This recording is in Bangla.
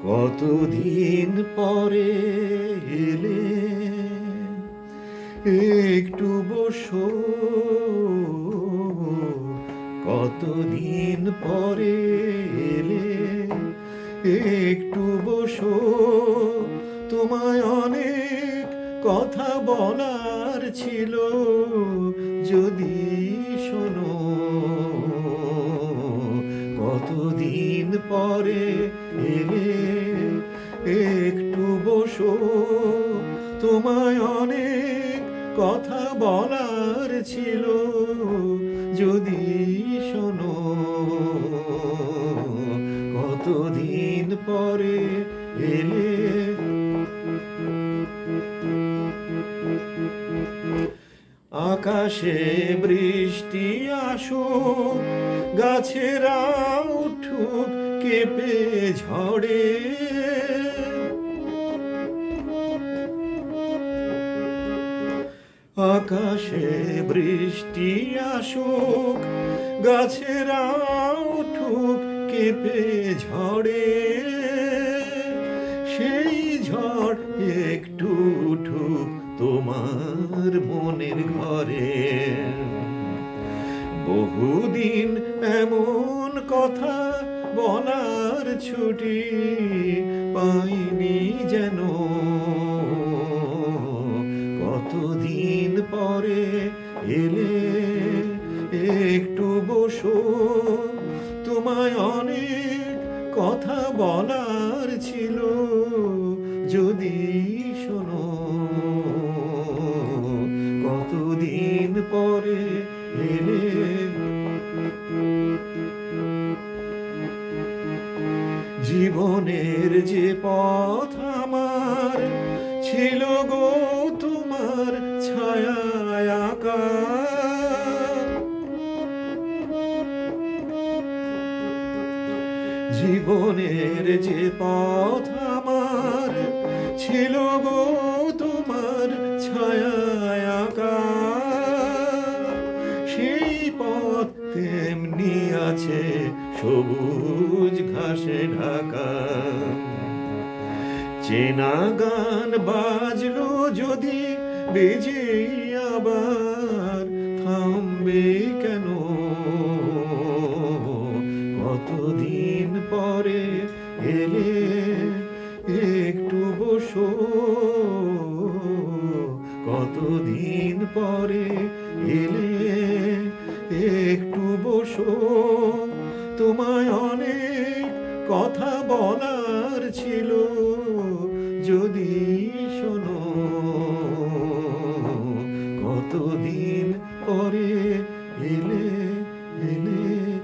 কতদিন পরে এলে, একটু বসো। কতদিন পরে এলে, একটু বসো। তোমায় অনেক কথা বলার ছিল, যদি শোনো। কতদিন পরে এলে, একটু বসো। তোমায় অনেক কথা বলার ছিল, যদি শোনো। কতদিন পরে এলে। আকাশে বৃষ্টি আসুক, গাছেরা উঠুক কেঁপে ঝড়ে। আকাশে বৃষ্টি আসুক, গাছেরা উঠুক কেঁপে ঝড়ে। সেই ঝড় একটু উঠুক তোমার মনের ঘরে। বহুদিন এমন কথা বলার ছুটি পাইনি যেন। কতদিন পরে এলে, একটু বসো। তোমায় অনেক কথা বলার ছিল, যদি শোনো। কতদিন পরে এলে। জীবনের যে পথ আমার ছিল গো তোমার ছায়ায় আঁকা। জীবনের যে পথ আমার ছিল গো তোমার ছায়ায় আঁকা। সেই পথ তেমনি আছে সবুজ ঘাসে ঢাকা। চেনা গান বাজলো যদি বেজে আবার, থামবে কেন? কতদিন পরে এলে, একটু বসো। কতদিন পরে এলে, একটু বসো। তোমায় অনেক কথা বলার ছিল, যদি শোনো। কতদিন পরে এলে, এলে।